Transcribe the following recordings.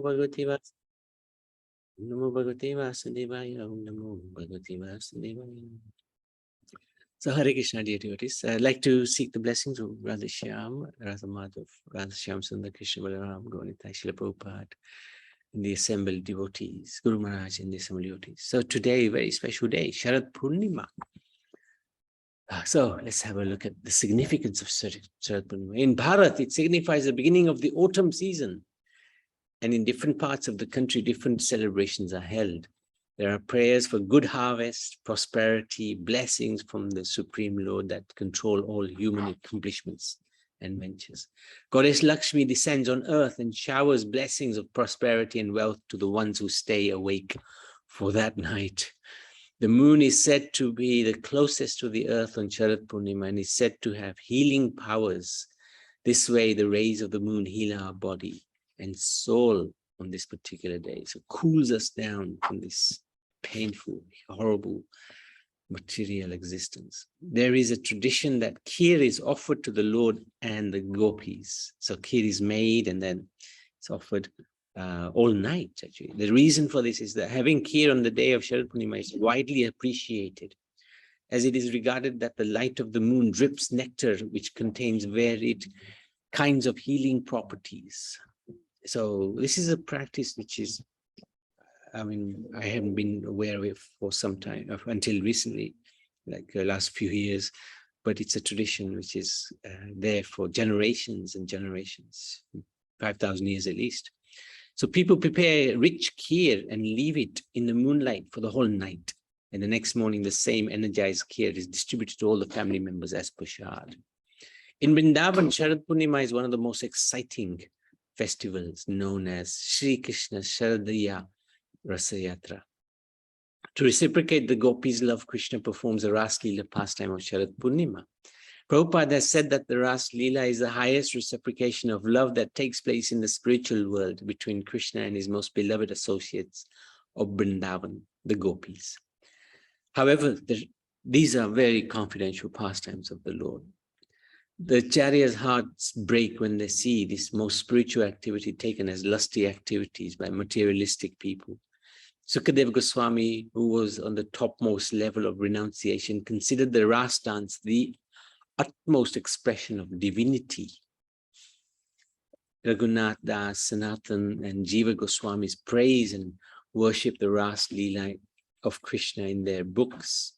Bhagavate Vas Namo Bhagavate Vasudevaya Om Namo Bhagavate Vasudevaya. So Hare Krishna, dear devotees. I'd like to seek the blessings of Radha Shyam, Radha Madhav, Radha Shyam Sundar Krishna Balaram, Gaurita Srila Prabhupada, and the assembled devotees, Guru Maharaj and the assembled devotees. So today, very special day, Sharad Purnima. So let's have a look at the significance of Sharad Purnima. In Bharat, it signifies the beginning of the autumn season. And in different parts of the country, different celebrations are held. There are prayers for good harvest, prosperity, blessings from the Supreme Lord that control all human accomplishments and ventures. Goddess Lakshmi descends on earth and showers blessings of prosperity and wealth to the ones who stay awake for that night. The moon is said to be the closest to the earth on Sharad Purnima and is said to have healing powers. This way, the rays of the moon heal our body and soul on this particular day. So cools us down from this painful, horrible material existence. There is a tradition that kheer is offered to the Lord and the gopis. So kheer is made and then it's offered all night, actually. The reason for this is that having kheer on the day of Sharad Purnima is widely appreciated, as it is regarded that the light of the moon drips nectar, which contains varied kinds of healing properties. So this is a practice which is, I mean, I haven't been aware of it for some time, until recently, like the last few years, but it's a tradition which is there for generations and generations, 5,000 years at least. So people prepare rich kheer and leave it in the moonlight for the whole night. And the next morning, the same energized kheer is distributed to all the family members as prasad. In Vrindavan, Sharad Purnima is one of the most exciting festivals known as Sri Krishna's Sharadiya Rasayatra. To reciprocate the gopis' love, Krishna performs the Ras Leela pastime of Sharad Purnima. Prabhupada has said that the Ras Leela is the highest reciprocation of love that takes place in the spiritual world between Krishna and his most beloved associates of Vrindavan, the gopis. However, these are very confidential pastimes of the Lord. The Acharya's hearts break when they see this most spiritual activity taken as lusty activities by materialistic people. Sukadeva Goswami, who was on the topmost level of renunciation, considered the Ras dance the utmost expression of divinity. Raghunath Das, Sanatan, and Jiva Goswamis praise and worship the Ras Leela of Krishna in their books.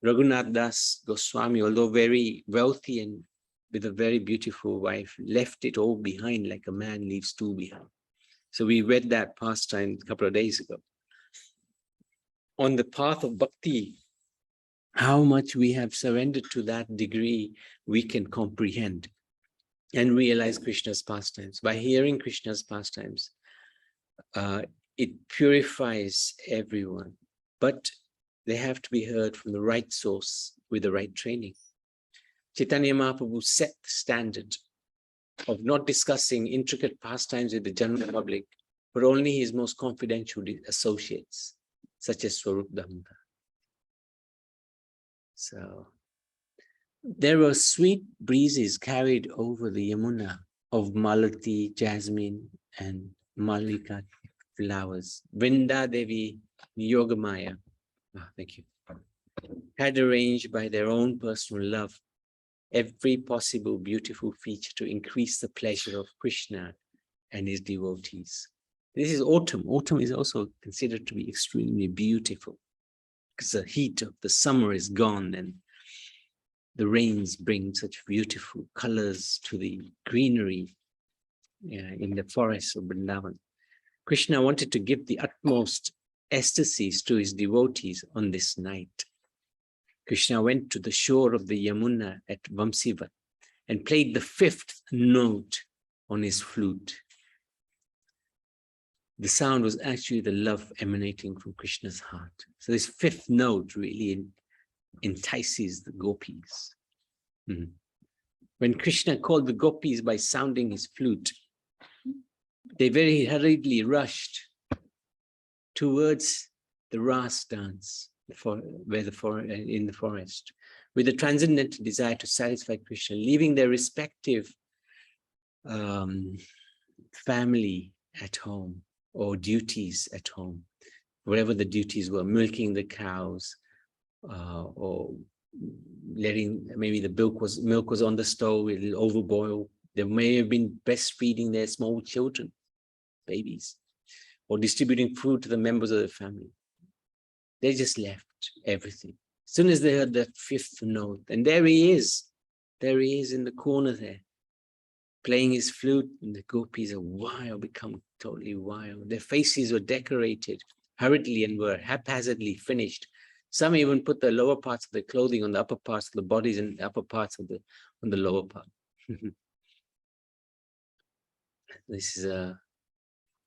Raghunath Das Goswami, although very wealthy and with a very beautiful wife, left it all behind like a man leaves two behind. So we read that pastime a couple of days ago. On the path of bhakti, how much we have surrendered to that degree, we can comprehend and realize Krishna's pastimes. By hearing Krishna's pastimes, it purifies everyone, but they have to be heard from the right source with the right training. Chaitanya Mahaprabhu set the standard of not discussing intricate pastimes with the general public, but only his most confidential associates, such as Swarup Damodar. So there were sweet breezes carried over the Yamuna of Malati, jasmine, and Malika flowers. Vrinda Devi Yogamaya, thank you, had arranged by their own personal love every possible beautiful feature to increase the pleasure of Krishna and his devotees. This is autumn. Autumn is also considered to be extremely beautiful because the heat of the summer is gone and the rains bring such beautiful colors to the greenery in the forests of Vrindavan. Krishna wanted to give the utmost ecstasies to his devotees on this night. Krishna went to the shore of the Yamuna at Vamsivat and played the fifth note on his flute. The sound was actually the love emanating from Krishna's heart. So this fifth note really entices the gopis. When Krishna called the gopis by sounding his flute, they very hurriedly rushed towards the Ras dance in the forest, with a transcendental desire to satisfy Krishna, leaving their respective family at home or duties at home, whatever the duties were, milking the cows, or letting, maybe the milk was on the stove, it'll overboil. They may have been breastfeeding their small children, babies, or distributing food to the members of the family. They just left everything. As soon as they heard that fifth note, and there he is in the corner there, playing his flute, and the gopis are wild, become totally wild. Their faces were decorated hurriedly and were haphazardly finished. Some even put the lower parts of their clothing on the upper parts of the bodies and the upper parts of on the lower part. This is a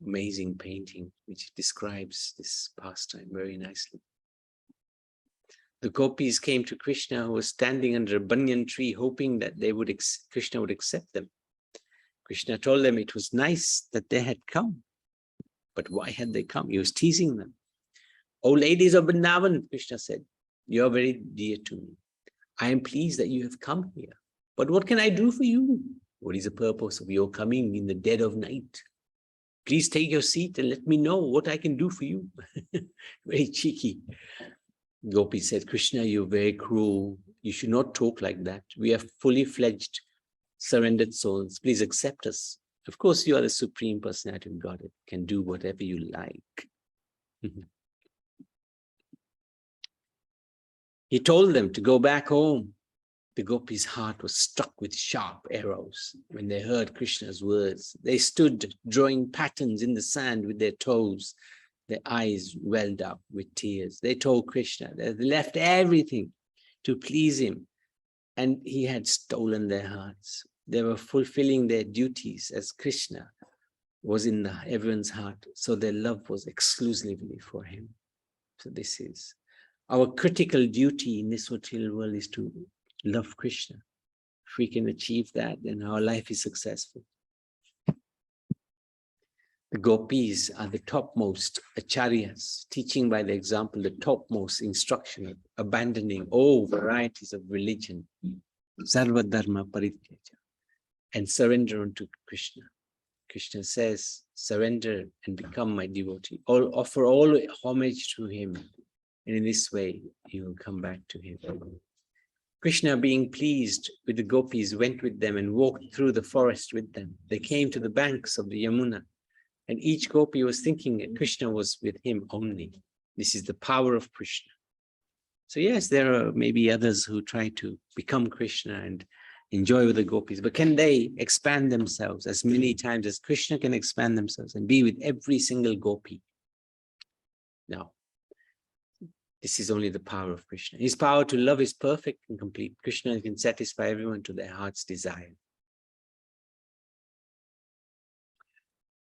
amazing painting which describes this pastime very nicely. The gopis came to Krishna, who was standing under a banyan tree, hoping that Krishna would accept them. Krishna told them it was nice that they had come. But why had they come? He was teasing them. "O ladies of Vrindavan," Krishna said, "you are very dear to me. I am pleased that you have come here. But what can I do for you? What is the purpose of your coming in the dead of night? Please take your seat and let me know what I can do for you." Very cheeky. Gopi said, "Krishna, you're very cruel. You should not talk like that. We are fully fledged, surrendered souls. Please accept us. Of course, you are the Supreme Personality of Godhead. Can do whatever you like." He told them to go back home. The gopis' heart was struck with sharp arrows when they heard Krishna's words. They stood drawing patterns in the sand with their toes. Their eyes welled up with tears. They told Krishna they left everything to please him, and he had stolen their hearts. They were fulfilling their duties as Krishna was in everyone's heart, so their love was exclusively for him. So this is our critical duty in this material world, is to love Krishna. If we can achieve that, then our life is successful. The gopis are the topmost acharyas, teaching by the example the topmost instruction of abandoning all varieties of religion, sarva dharma parityaja, and surrender unto Krishna. Krishna says, surrender and become my devotee. Offer all homage to him, and in this way you will come back to him. Krishna, being pleased with the gopis, went with them and walked through the forest with them. They came to the banks of the Yamuna, and each gopi was thinking that Krishna was with him only. This is the power of Krishna. So yes, there are maybe others who try to become Krishna and enjoy with the gopis, but can they expand themselves as many times as Krishna can expand themselves and be with every single gopi? No. This is only the power of Krishna. His power to love is perfect and complete. Krishna can satisfy everyone to their heart's desire.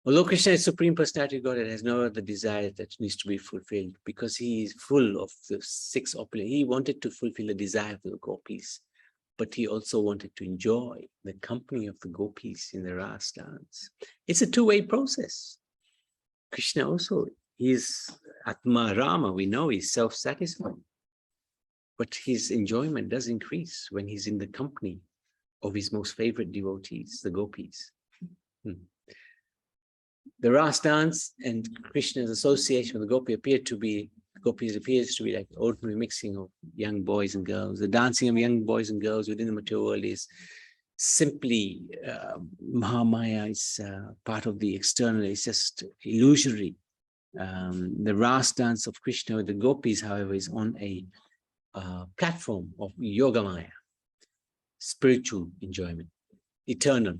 Although Krishna is Supreme Personality of God, it has no other desire that needs to be fulfilled, because he is full of the six opulence. He wanted to fulfill the desire of the gopis, but he also wanted to enjoy the company of the gopis in the Ras dance. It's a two-way process. Krishna also, he is Atma Rama, we know he's self-satisfied, but his enjoyment does increase when he's in the company of his most favorite devotees, the gopis. The Ras dance and Krishna's association with the gopis appears to be like ordinary mixing of young boys and girls. The dancing of young boys and girls within the material world is simply Mahamaya. It's part of the external. It's just illusory. The Ras dance of Krishna with the gopis, however, is on a platform of Yogamaya, spiritual enjoyment, eternal,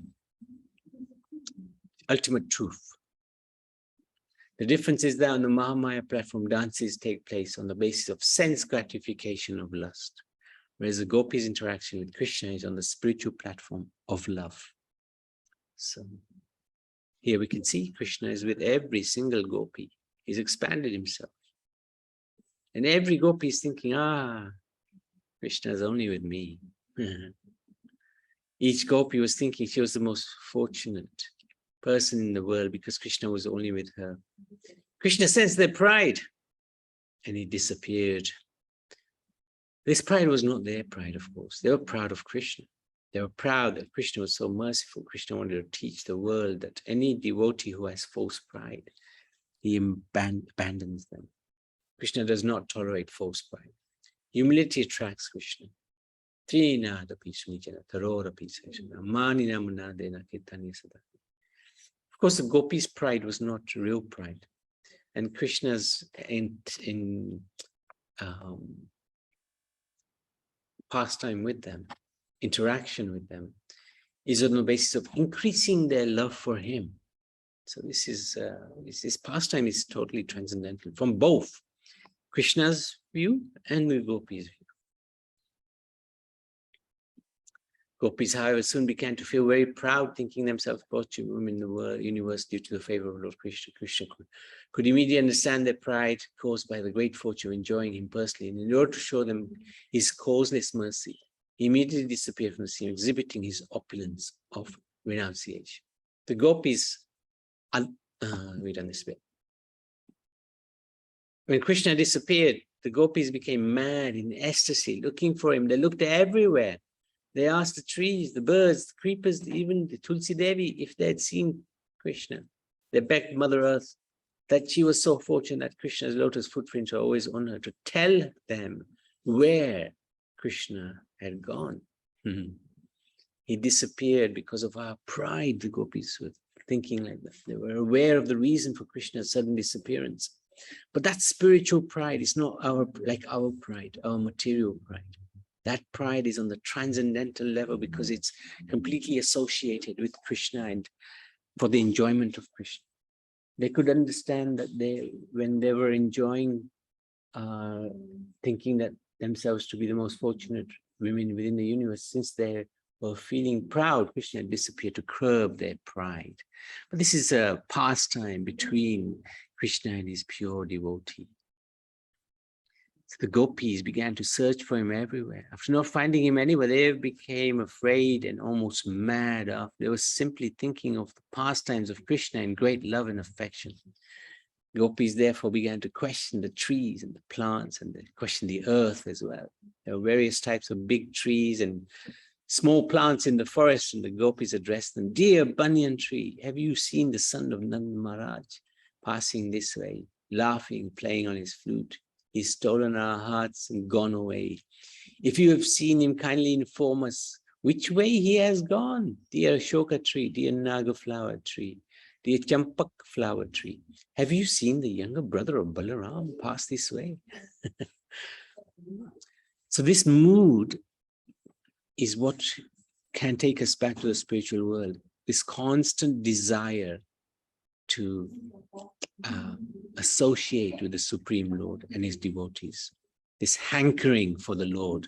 ultimate truth. The difference is that on the Mahamaya platform, dances take place on the basis of sense gratification of lust, whereas the gopis' interaction with Krishna is on the spiritual platform of love. So here we can see Krishna is with every single gopi. He's expanded himself. And every gopi is thinking, Krishna is only with me. Each gopi was thinking she was the most fortunate person in the world because Krishna was only with her. Krishna sensed their pride and he disappeared. This pride was not their pride, of course. They were proud of Krishna. They were proud that Krishna was so merciful. Krishna wanted to teach the world that any devotee who has false pride he abandons them. Krishna does not tolerate false pride. Humility attracts Krishna. Of course, the gopis' pride was not real pride. And Krishna's pastime with them, interaction with them, is on the basis of increasing their love for him. So this pastime is totally transcendental from both Krishna's view and the gopis' view. Gopis, however, soon began to feel very proud, thinking themselves fortunate women in the world, universe due to the favor of Lord Krishna. Krishna could immediately understand their pride caused by the great fortune of enjoying him personally. And in order to show them his causeless mercy, he immediately disappeared from the scene, exhibiting his opulence of renunciation. The gopis, we done this bit. When Krishna disappeared, the gopis became mad in ecstasy, looking for him. They looked everywhere. They asked the trees, the birds, the creepers, even the Tulsi Devi, if they had seen Krishna. They begged Mother Earth that she was so fortunate that Krishna's lotus footprints were always on her, to tell them where Krishna had gone. He disappeared because of our pride, the gopis were thinking like that. They were aware of the reason for Krishna's sudden disappearance. But that spiritual pride is not like our pride, our material pride. That pride is on the transcendental level because it's completely associated with Krishna and for the enjoyment of Krishna. They could understand that when they were enjoying, thinking that themselves to be the most fortunate women within the universe, since they were feeling proud, Krishna disappeared to curb their pride. But this is a pastime between Krishna and his pure devotee. So the gopis began to search for him everywhere. After not finding him anywhere, they became afraid and almost mad. They were simply thinking of the pastimes of Krishna in great love and affection. Gopis therefore began to question the trees and the plants, and they questioned the earth as well. There were various types of big trees and small plants in the forest, and the gopis addressed them. Dear banyan tree, have you seen the son of Nand Maharaj passing this way, laughing, playing on his flute? He's stolen our hearts and gone away. If you have seen him, kindly inform us which way he has gone. Dear Ashoka tree, dear Naga flower tree, dear Champak flower tree, have you seen the younger brother of Balaram pass this way? So this mood is what can take us back to the spiritual world. This constant desire to associate with the Supreme Lord and his devotees. This hankering for the Lord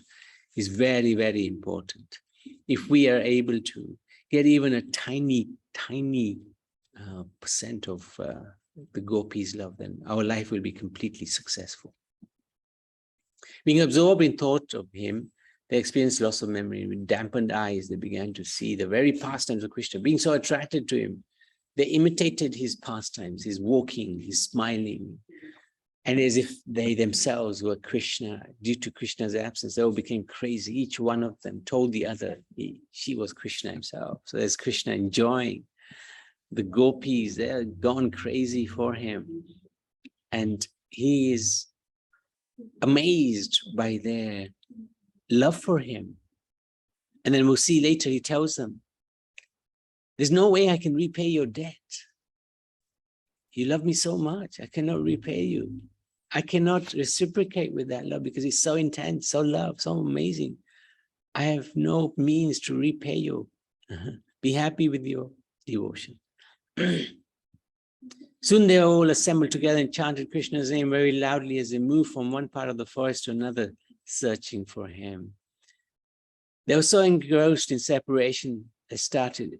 is very, very important. If we are able to get even a tiny percent of the gopis' love, then our life will be completely successful. Being absorbed in thought of him, they experienced loss of memory. With dampened eyes, they began to see the very pastimes of Krishna. Being so attracted to him, they imitated his pastimes, his walking, his smiling. And as if they themselves were Krishna, due to Krishna's absence, they all became crazy. Each one of them told the other she was Krishna himself. So there's Krishna enjoying. The gopis, they're gone crazy for him. And he is amazed by their love for him. And then we'll see later, he tells them, there's no way I can repay your debt. You love me so much, I cannot repay you. I cannot reciprocate with that love because it's so intense, so love, so amazing. I have no means to repay you. Be happy with your devotion. Soon they all assembled together and chanted Krishna's name very loudly as they moved from one part of the forest to another, searching for him. They were so engrossed in separation, they started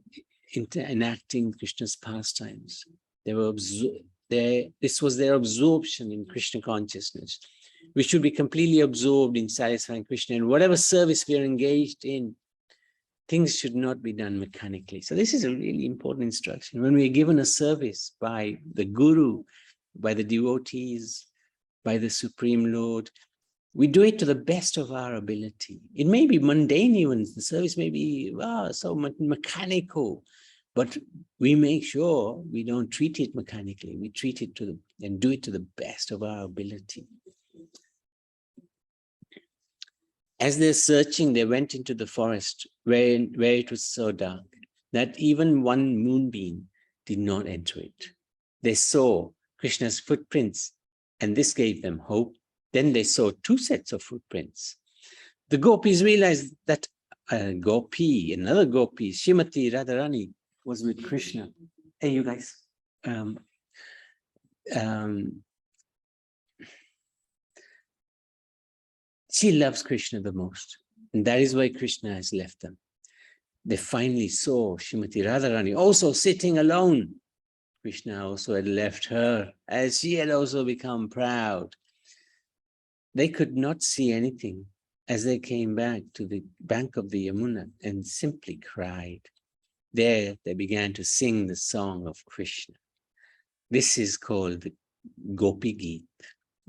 enacting Krishna's pastimes. This was their absorption in Krishna consciousness. We should be completely absorbed in satisfying Krishna. And whatever service we are engaged in, things should not be done mechanically. So this is a really important instruction. When we are given a service by the Guru, by the devotees, by the Supreme Lord, we do it to the best of our ability. It may be mundane even. The service may be so mechanical. But we make sure we don't treat it mechanically. We treat it and do it to the best of our ability. As they're searching, they went into the forest where it was so dark that even one moonbeam did not enter it. They saw Krishna's footprints, and this gave them hope. Then they saw two sets of footprints. The gopis realized that another gopi, Srimati Radharani, was with Krishna. Hey, you guys. She loves Krishna the most. And that is why Krishna has left them. They finally saw Srimati Radharani also sitting alone. Krishna also had left her, as she had also become proud. They could not see anything as they came back to the bank of the Yamuna and simply cried. There they began to sing the song of Krishna. This is called the Gopi Geet,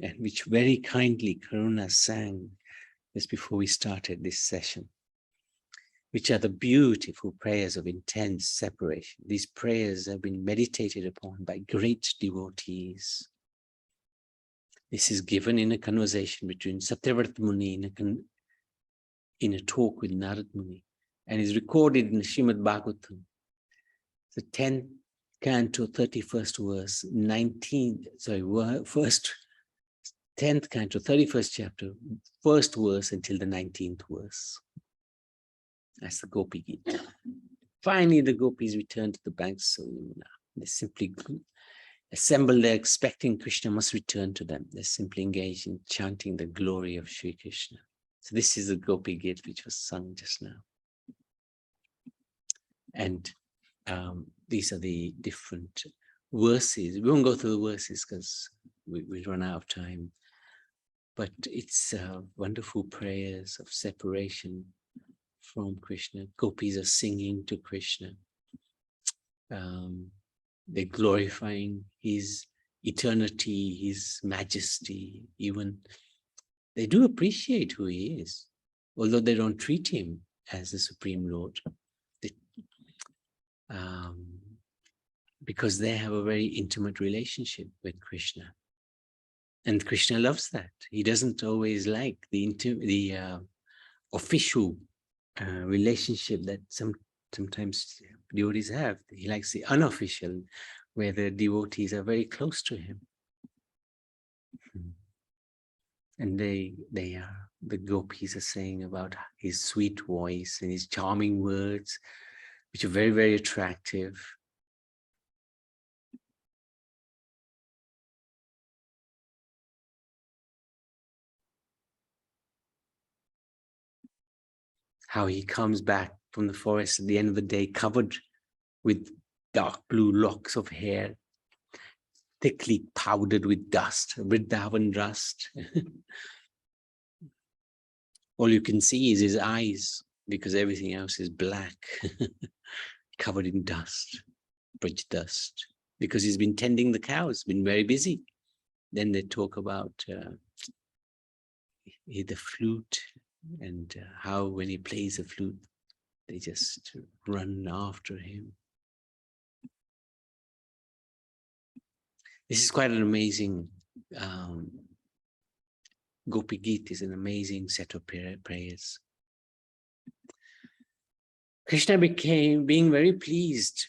and which very kindly Karuna sang just before we started this session, which are the beautiful prayers of intense separation. These prayers have been meditated upon by great devotees. This is given in a conversation between Satyavrata Muni in a talk with Narad Muni, and is recorded in the Srimad Bhagavatam, the 10th canto, 31st verse, 10th canto, 31st chapter, first verse until the 19th verse. That's the Gopi Gita. Finally, the gopis returned to the banks of Yamuna. They simply assemble there, expecting Krishna must return to them. They simply engage in chanting the glory of Sri Krishna. So this is the Gopi Gita which was sung just now. And these are the different verses. We won't go through the verses because we run out of time. But it's wonderful prayers of separation from Krishna. Gopis are singing to Krishna. They're glorifying his eternity, his majesty. Even they do appreciate who he is, although they don't treat him as the Supreme Lord. Because they have a very intimate relationship with Krishna. And Krishna loves that. He doesn't always like the official relationship that sometimes devotees have. He likes the unofficial, where the devotees are very close to him. And the gopis are saying about his sweet voice and his charming words, which are very, very attractive. How he comes back from the forest at the end of the day, covered with dark blue locks of hair, thickly powdered with dust, Vrindavan dust. All you can see is his eyes, because everything else is black, covered in dust, bridge dust, because he's been tending the cows, been very busy. Then they talk about the flute, and how when he plays the flute, they just run after him. This is quite an amazing, Gopi Geet is an amazing set of prayers. Krishna being very pleased,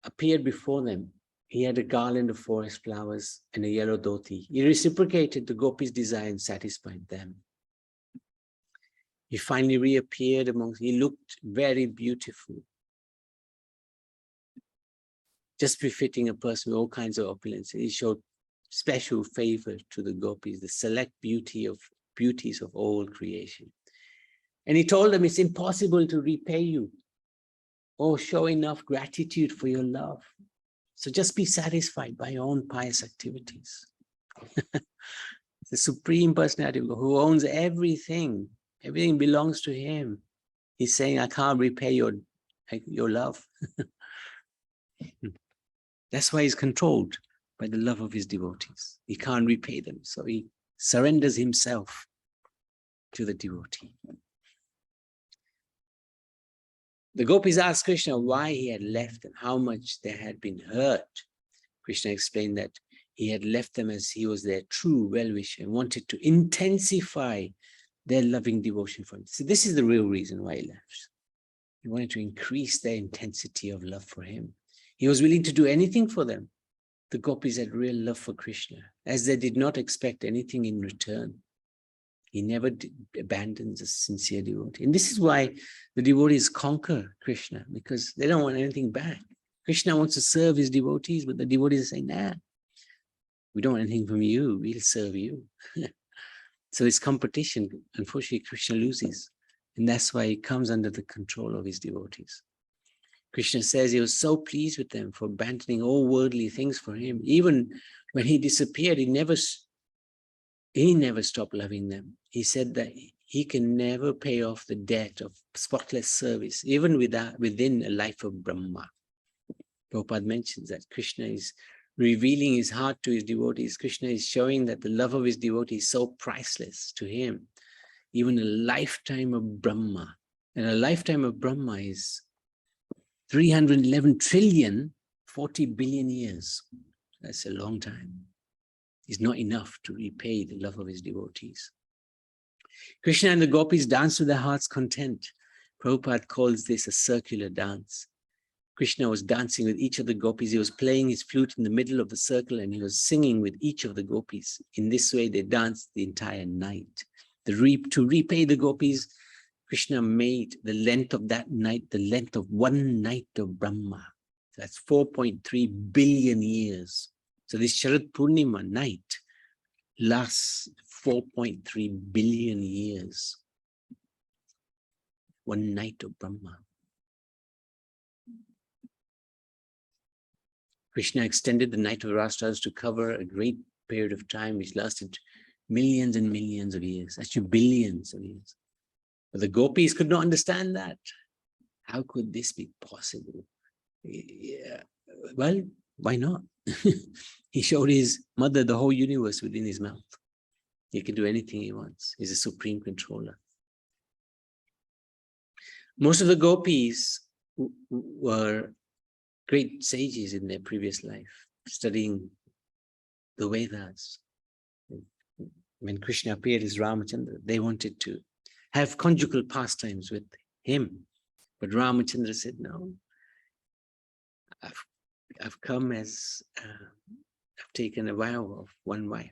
appeared before them. He had a garland of forest flowers and a yellow dhoti. He reciprocated the gopis' desire and satisfied them. He finally reappeared he looked very beautiful. Just befitting a person with all kinds of opulence. He showed special favor to the gopis, the select beauties of all creation. And he told them, it's impossible to repay you or show enough gratitude for your love. So just be satisfied by your own pious activities. The Supreme Personality who owns everything. Everything belongs to him. He's saying, I can't repay your love. That's why he's controlled by the love of his devotees. He can't repay them. So he surrenders himself to the devotee. The gopis asked Krishna why he had left them, how much they had been hurt. Krishna explained that he had left them as he was their true well-wisher and wanted to intensify their loving devotion for him. So this is the real reason why he left. He wanted to increase their intensity of love for him. He was willing to do anything for them. The gopis had real love for Krishna, as they did not expect anything in return. He never abandons a sincere devotee. And this is why the devotees conquer Krishna, because they don't want anything back. Krishna wants to serve his devotees, but the devotees say, nah, we don't want anything from you, we'll serve you. So this competition, unfortunately, Krishna loses. And that's why he comes under the control of his devotees. Krishna says he was so pleased with them for abandoning all worldly things for him. Even when he disappeared, he never stopped loving them. He said that he can never pay off the debt of spotless service, even within a life of Brahma. Prabhupada mentions that Krishna is revealing his heart to his devotees. Krishna is showing that the love of his devotees is so priceless to him. Even a lifetime of Brahma. And a lifetime of Brahma is 311 trillion, 40 billion years. That's a long time. It's not enough to repay the love of his devotees. Krishna and the gopis danced to their heart's content. Prabhupada calls this a circular dance. Krishna was dancing with each of the gopis. He was playing his flute in the middle of the circle and he was singing with each of the gopis. In this way, they danced the entire night. To repay the gopis, Krishna made the length of that night the length of one night of Brahma. That's 4.3 billion years. So this Sharad Purnima night lasts 4.3 billion years. One night of Brahma. Krishna extended the night of Rastras to cover a great period of time which lasted millions and millions of years, actually billions of years. But the gopis could not understand that. How could this be possible? Yeah. Well, why not? He showed his mother the whole universe within his mouth. He can do anything he wants. He's a supreme controller. Most of the gopis were great sages in their previous life, studying the Vedas. When Krishna appeared as Ramachandra, they wanted to have conjugal pastimes with him. But Ramachandra said, no, I've come as, I've taken a vow of one wife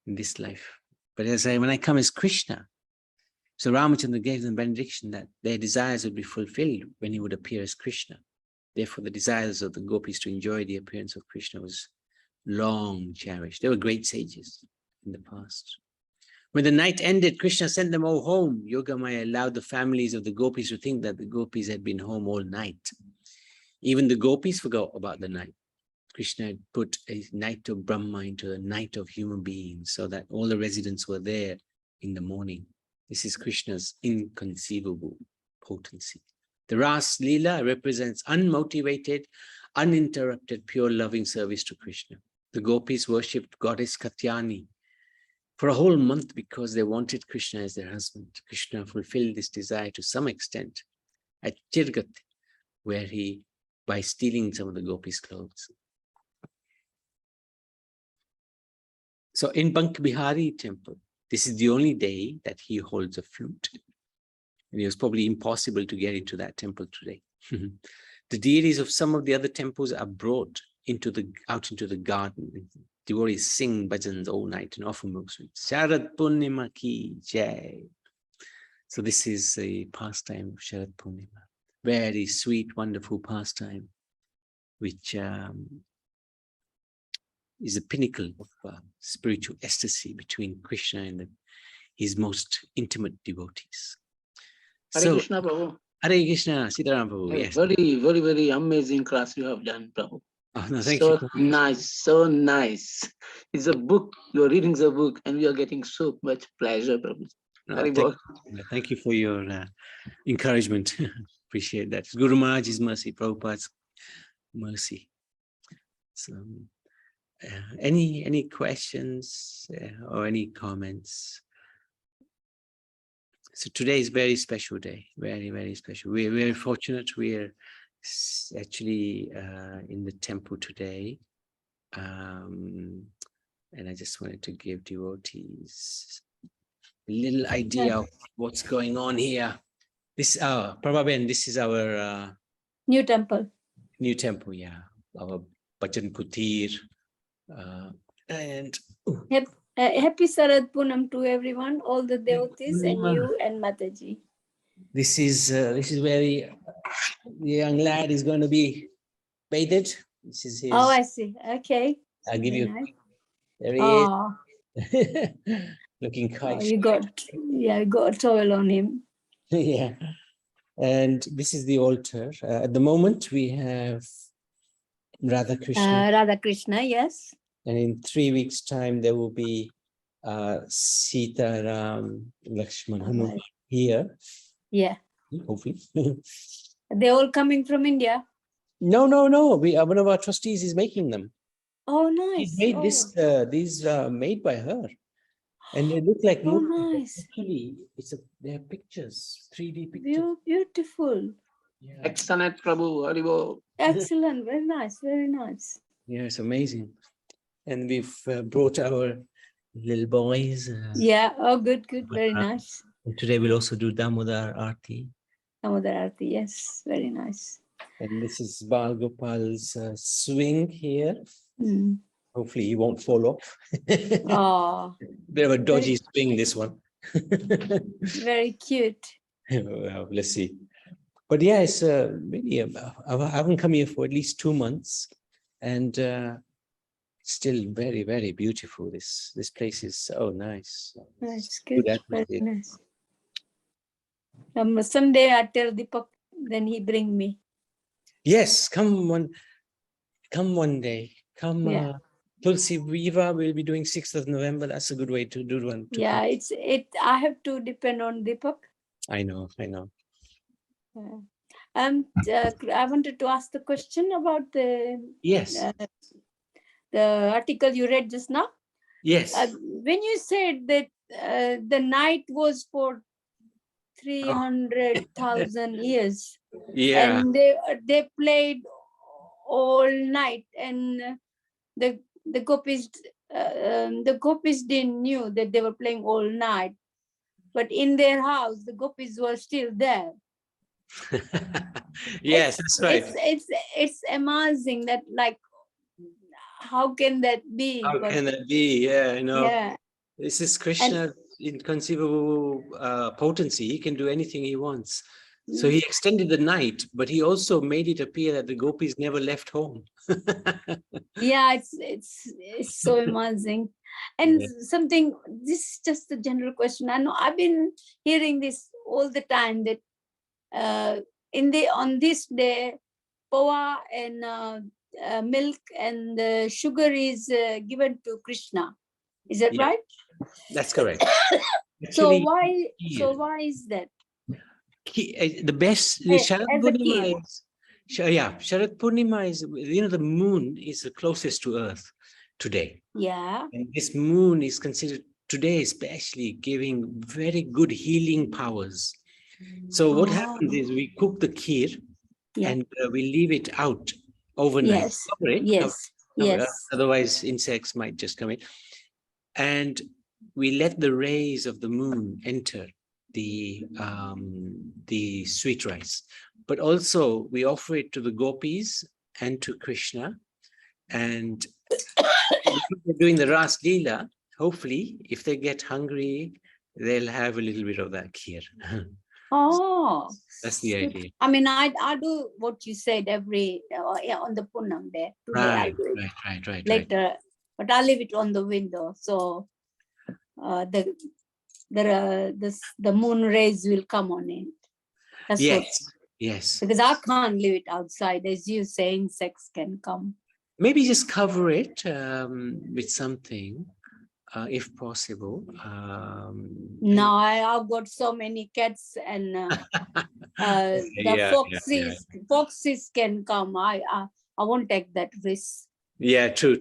in this life. But when I come as Krishna, so Ramachandra gave them benediction that their desires would be fulfilled when he would appear as Krishna. Therefore, the desires of the gopis to enjoy the appearance of Krishna was long cherished. They were great sages in the past. When the night ended, Krishna sent them all home. Yogamaya allowed the families of the gopis to think that the gopis had been home all night. Even the gopis forgot about the night. Krishna had put a night of Brahma into a night of human beings so that all the residents were there in the morning. This is Krishna's inconceivable potency. The Ras Leela represents unmotivated, uninterrupted, pure loving service to Krishna. The gopis worshipped goddess Katyani for a whole month because they wanted Krishna as their husband. Krishna fulfilled this desire to some extent at Chirgat, where by stealing some of the gopis' clothes. So in Bank Bihari temple, this is the only day that he holds a flute. And it was probably impossible to get into that temple today. The deities of some of the other temples are brought out into the garden. Devotees sing bhajans all night and offer milk sweets. Sharad Purnima ki jai. So this is a pastime of Sharad Purnima. Very sweet, wonderful pastime, which is a pinnacle of spiritual ecstasy between Krishna and his most intimate devotees. Hare Krishna, Prabhu. Hare Krishna, Sitaram Prabhu. Yes. Very, very, very amazing class you have done, Prabhu. Oh, no, thank so you. Nice, so nice. It's a book, you're reading the book, and we are getting so much pleasure, Prabhu. Thank you for your encouragement. Appreciate that. Guru Maharaj's mercy, Prabhupada's mercy. So, any questions or any comments? So today is very special day, very, very special. We're very fortunate. We're actually in the temple today. And I just wanted to give devotees a little idea of what's going on here. This, Prabhaben, this is our New temple. new temple, yeah. Our Bhajan Kutir. And Happy Sharad Punam to everyone, all the devotees and Purnima. you and Mataji. This is where the young lad is going to be bathed. This is his. Oh, I see. Okay. I'll give you. Nice. There he Oh, is. Looking quite. you got a towel on him. Yeah. And this is the altar. At the moment, we have Radha Krishna. Radha Krishna, yes. And in 3 weeks' time, there will be Sita, Ram, Lakshman, Hanuman Right. here, Yeah. hopefully. They're all coming from India. No. One of our trustees is making them. Oh, nice. He's made Oh, these made by her. And they look like oh movies. nice. Actually, they're pictures, 3D pictures. Beautiful. Yeah. Excellent, Prabhu. Haribo. Excellent. Very nice. Very nice. Yeah, it's amazing. And we've brought our little boys. Yeah. Oh, good. Very nice. And today we'll also do Damodar Aarti. Damodar Aarti. Yes. Very nice. And this is Bal Gopal's swing here. Mm. Hopefully he won't fall off. Oh, Bit of a dodgy swing, this one. very cute. Well, let's see. But yeah, it's really, I haven't come here for at least 2 months. And still very, very beautiful. This place is so nice. That's Good good. Very atmosphere. nice. Someday I tell Deepak, then he bring me. Yes, come one day. Come, Yeah. Tulsi Viva will be doing 6th of November. That's a good way to do one. Yeah, I have to depend on Deepak. I know. I wanted to ask the question about Yes. the article you read just now. Yes. When you said that the night was for 300,000 years, Yeah. and they played all night, and the gopis didn't knew that they were playing all night, but in their house the gopis were still there. Yes, that's right. It's amazing that, like, how can that be? How But can that be? Yeah, I know. yeah, This is Krishna's inconceivable potency. He can do anything he wants. So he extended the night, but he also made it appear that the gopis never left home. yeah, it's so amazing. And something, this is just a general question. I know I've been hearing this all the time, that on this day, poa and milk and sugar is given to Krishna. Is that Yeah. right? That's correct. So Actually, why is that? the best Sharad As a Purnima kid. is, Sharad Purnima is, the moon is the closest to Earth today. Yeah. And this moon is considered today especially giving very good healing powers. So what happens is we cook the kheer and we leave it out overnight. Yes. Cover it, Yes. cover it, Yes. otherwise insects might just come in. And we let the rays of the moon enter the sweet rice. But also we offer it to the gopis and to Krishna. And if they're doing the Ras Leela, hopefully, if they get hungry, they'll have a little bit of that kheer. Oh, That's the idea. I mean, I do what you said every on the Punam day. Today I do it Right. later, but I leave it on the window, so the moon rays will come on it. That's Yes. because I can't leave it outside, as you say, insects can come. Maybe just cover it with something, if possible. No, I've got so many cats, and the foxes can come. I won't take that risk. Yeah, true.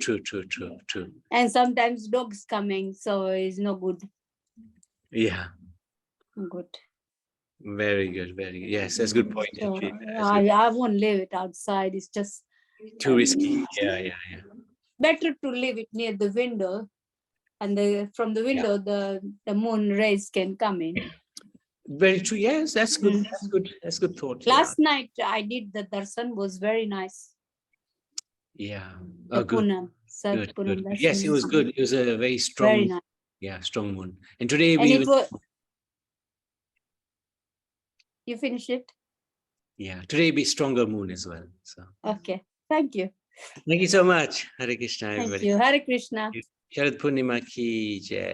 And sometimes dogs coming, so it's no good. Yeah. Good. Very good, very good. Yes, that's a good point. So, Actually. That's good. I won't leave it outside. It's just Too risky. um, Yeah. better to leave it near the window, and from the window the moon rays can come in. Very true. Yes, that's good. Mm. That's good. That's good thought. Yeah. Last night I did the darshan, was very nice. Yeah. The Oh, good. Punam, Sat Good. Punam Good. Yes, it darshan was good. It was a very very strong, nice. yeah, strong moon. And today And we it was, you finished it? yeah, today be stronger moon as well. So Okay, thank you. thank you so much. Hare Krishna, Thank everybody. you. Hare Krishna. Sharad Purnima ki jai.